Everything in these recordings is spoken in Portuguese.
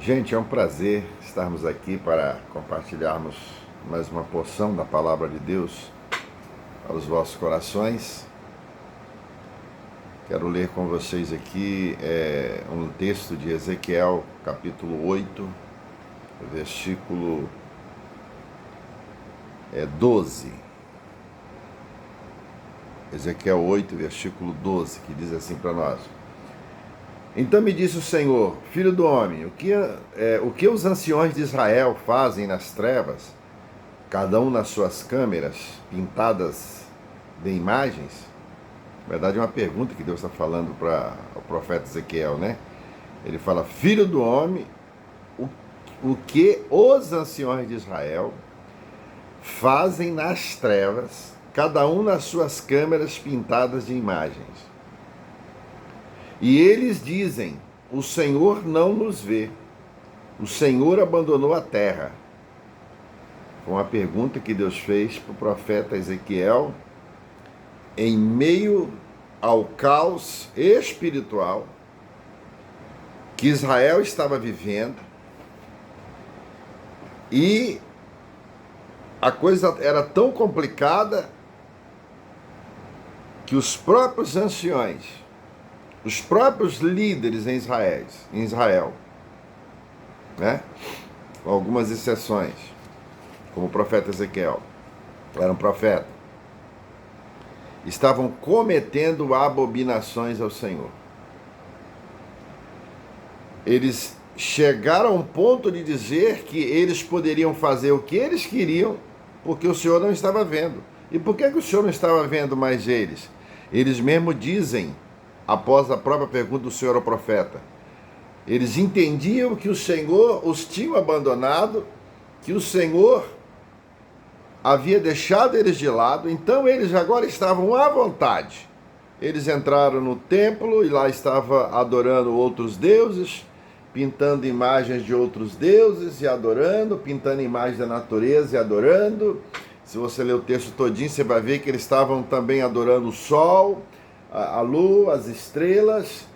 Gente, é um prazer estarmos aqui para compartilharmos mais uma porção da palavra de Deus para os vossos corações. Quero ler com vocês aqui um texto de Ezequiel, capítulo 8, versículo 12. Ezequiel 8, versículo 12, que diz assim para nós: Então me disse o Senhor, filho do homem, o que os anciões de Israel fazem nas trevas, cada um nas suas câmeras, pintadas de imagens? Na verdade, é uma pergunta que Deus está falando para o profeta Ezequiel, né? Ele fala, filho do homem, o que os anciões de Israel fazem nas trevas, cada um nas suas câmeras pintadas de imagens? E eles dizem, o Senhor não nos vê, o Senhor abandonou a terra. Foi uma pergunta que Deus fez para o profeta Ezequiel em meio ao caos espiritual que Israel estava vivendo, e a coisa era tão complicada que os próprios anciões, os próprios líderes em Israel, né? Com algumas exceções, como o profeta Ezequiel, era um profeta, estavam cometendo abominações ao Senhor. Eles chegaram a um ponto de dizer que eles poderiam fazer o que eles queriam, porque o Senhor não estava vendo. E por que o Senhor não estava vendo mais eles? Eles mesmo dizem, após a própria pergunta do Senhor ao profeta, eles entendiam que o Senhor os tinha abandonado, que o Senhor havia deixado eles de lado, então eles agora estavam à vontade. Eles entraram no templo e lá estavam adorando outros deuses, pintando imagens de outros deuses e adorando, pintando imagens da natureza e adorando. Se você ler o texto todinho, você vai ver que eles estavam também adorando o sol, a lua, as estrelas,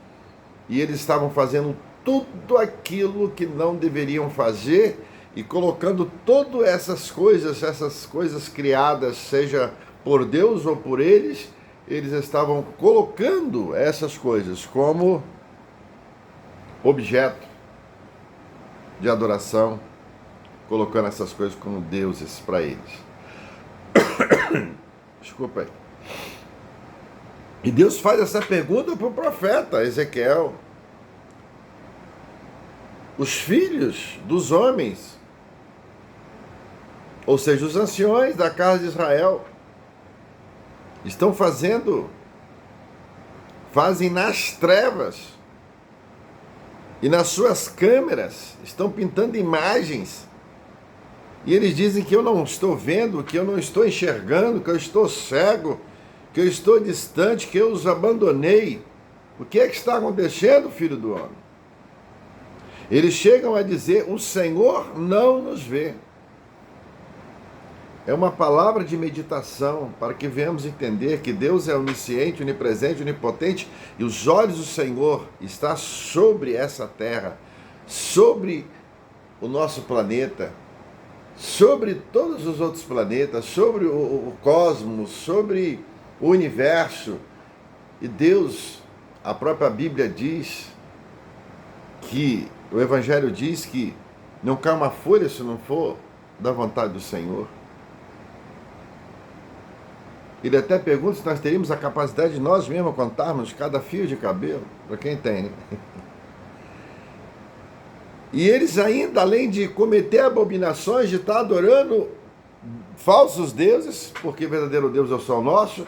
e eles estavam fazendo tudo aquilo que não deveriam fazer e colocando todas essas coisas criadas, seja por Deus ou por eles estavam colocando essas coisas como objeto de adoração, colocando essas coisas como deuses para eles. Desculpa aí. E Deus faz essa pergunta para o profeta Ezequiel. Os filhos dos homens, ou seja, os anciões da casa de Israel, fazem nas trevas e nas suas câmeras, estão pintando imagens, e eles dizem que eu não estou vendo, que eu não estou enxergando, que eu estou cego, que eu estou distante, que eu os abandonei. O que é que está acontecendo, filho do homem? Eles chegam a dizer, o Senhor não nos vê. É uma palavra de meditação para que venhamos entender que Deus é onisciente, onipresente, onipotente, e os olhos do Senhor estão sobre essa terra, sobre o nosso planeta, sobre todos os outros planetas, sobre o cosmos, sobre o universo. E Deus, a própria Bíblia diz que, o Evangelho diz que não cai uma folha se não for da vontade do Senhor. Ele até pergunta se nós teríamos a capacidade de nós mesmos contarmos cada fio de cabelo, para quem tem, né? E eles ainda, além de cometer abominações, de estar adorando falsos deuses, porque o verdadeiro Deus é o só nosso,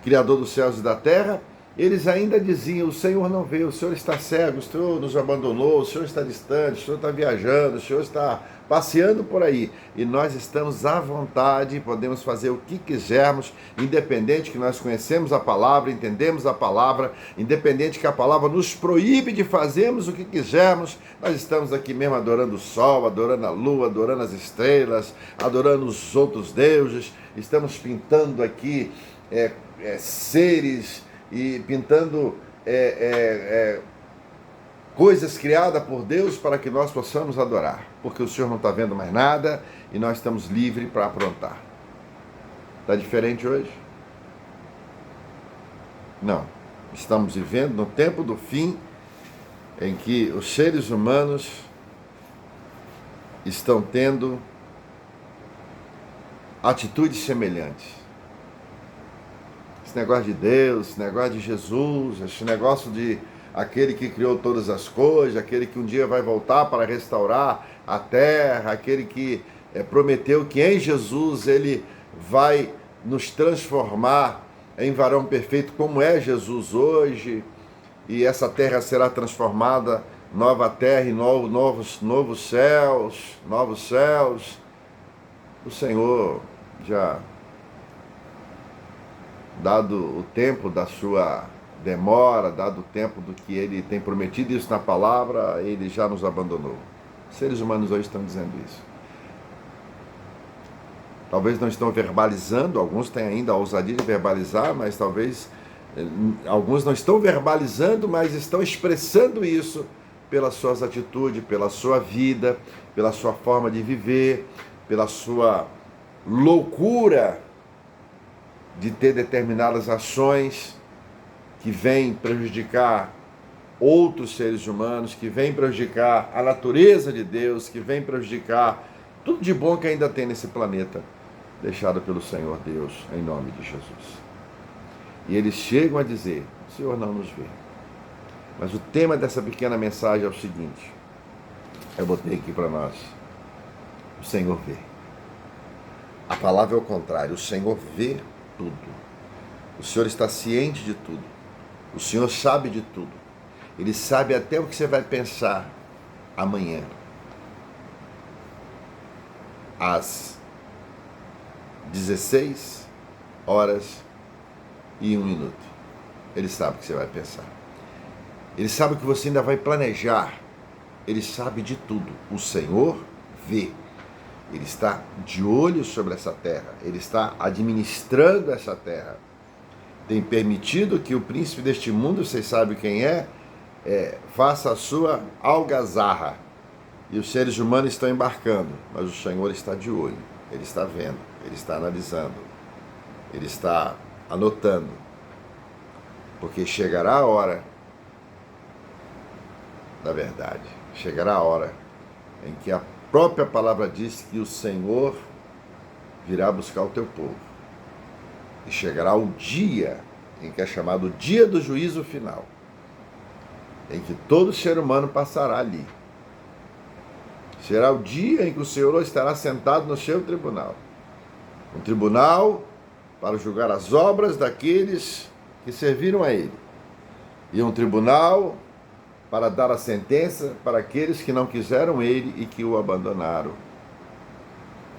Criador dos céus e da terra, eles ainda diziam, o Senhor não vê, o Senhor está cego, o Senhor nos abandonou, o Senhor está distante, o Senhor está viajando, o Senhor está passeando por aí. E nós estamos à vontade, podemos fazer o que quisermos, independente que nós conhecemos a palavra, entendemos a palavra, independente que a palavra nos proíbe de fazermos o que quisermos, nós estamos aqui mesmo adorando o sol, adorando a lua, adorando as estrelas, adorando os outros deuses, estamos pintando aqui seres e pintando coisas criadas por Deus para que nós possamos adorar, porque o Senhor não está vendo mais nada e nós estamos livres para aprontar. Está diferente hoje? Não. Estamos vivendo no tempo do fim, em que os seres humanos estão tendo atitudes semelhantes. Esse negócio de Deus, esse negócio de Jesus, esse negócio de aquele que criou todas as coisas, aquele que um dia vai voltar para restaurar a terra, aquele que prometeu que em Jesus ele vai nos transformar em varão perfeito como é Jesus hoje, e essa terra será transformada, nova terra e novos céus. O Senhor, já dado o tempo da sua demora, dado o tempo do que ele tem prometido isso na palavra, ele já nos abandonou. Os seres humanos hoje estão dizendo isso. Talvez não estão verbalizando, alguns têm ainda a ousadia de verbalizar, mas talvez alguns não estão verbalizando, mas estão expressando isso pelas suas atitudes, pela sua vida, pela sua forma de viver, pela sua loucura de ter determinadas ações que vêm prejudicar outros seres humanos, que vêm prejudicar a natureza de Deus, que vêm prejudicar tudo de bom que ainda tem nesse planeta, deixado pelo Senhor Deus, em nome de Jesus. E eles chegam a dizer: o Senhor não nos vê. Mas o tema dessa pequena mensagem é o seguinte, eu botei aqui para nós: o Senhor vê. A palavra é o contrário, o Senhor vê tudo. O Senhor está ciente de tudo. O Senhor sabe de tudo. Ele sabe até o que você vai pensar amanhã, às 16 horas e 1 minuto. Ele sabe o que você vai pensar. Ele sabe o que você ainda vai planejar. Ele sabe de tudo. O Senhor vê. Ele está de olho sobre essa terra. Ele está administrando essa terra. Tem permitido que o príncipe deste mundo, vocês sabem quem faça a sua algazarra. E os seres humanos estão embarcando. Mas o Senhor está de olho. Ele está vendo. Ele está analisando. Ele está anotando. Porque chegará a hora da verdade. Chegará a hora em que a própria palavra diz que o Senhor virá buscar o teu povo. E chegará o dia em que é chamado o dia do juízo final, em que todo ser humano passará ali. Será o dia em que o Senhor estará sentado no seu tribunal. Um tribunal para julgar as obras daqueles que serviram a Ele. E um tribunal para dar a sentença para aqueles que não quiseram Ele e que o abandonaram.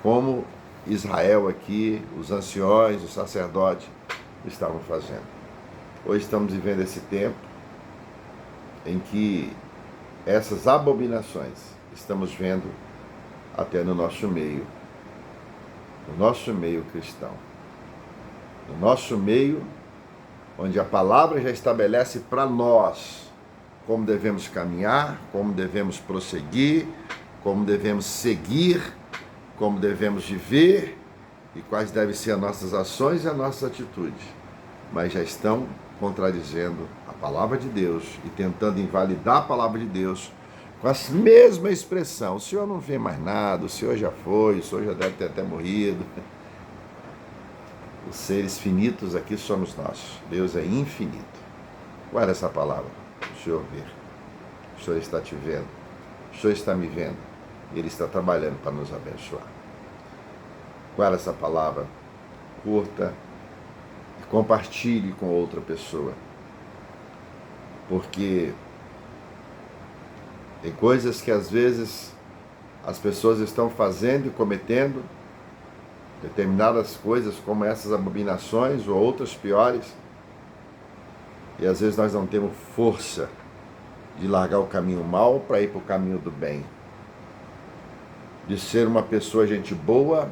Como Israel aqui, os anciões, os sacerdotes estavam fazendo. Hoje estamos vivendo esse tempo em que essas abominações estamos vendo até no nosso meio cristão, no nosso meio, onde a palavra já estabelece para nós como devemos caminhar, como devemos prosseguir, como devemos seguir, como devemos viver e quais devem ser as nossas ações e as nossas atitudes. Mas já estão contradizendo a palavra de Deus e tentando invalidar a palavra de Deus com a mesma expressão: o Senhor não vê mais nada, o Senhor já foi, o Senhor já deve ter até morrido. Os seres finitos aqui somos nós. Deus é infinito. Guarda essa palavra. O Senhor vê. O Senhor está te vendo. O Senhor está me vendo. Ele está trabalhando para nos abençoar. Guarda essa palavra. Curta e compartilhe com outra pessoa. Porque tem coisas que às vezes as pessoas estão fazendo e cometendo, determinadas coisas como essas abominações ou outras piores, e às vezes nós não temos força de largar o caminho mal para ir para o caminho do bem, de ser uma pessoa gente boa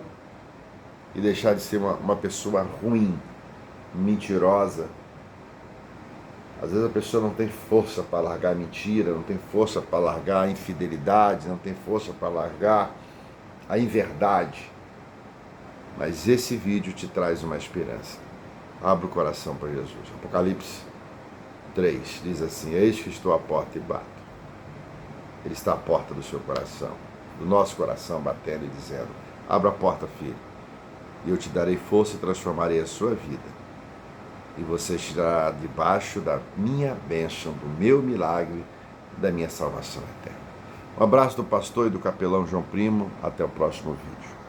e deixar de ser uma pessoa ruim, mentirosa, Às vezes a pessoa não tem força para largar a mentira, não tem força para largar a infidelidade, não tem força para largar a inverdade. Mas esse vídeo te traz uma esperança. Abra o coração para Jesus. Apocalipse 3 diz assim: eis que estou à porta e bato. Ele está à porta do seu coração, do nosso coração, batendo e dizendo: abra a porta, filho, e eu te darei força e transformarei a sua vida. E você estará debaixo da minha bênção, do meu milagre, da minha salvação eterna. Um abraço do pastor e do capelão João Primo. Até o próximo vídeo.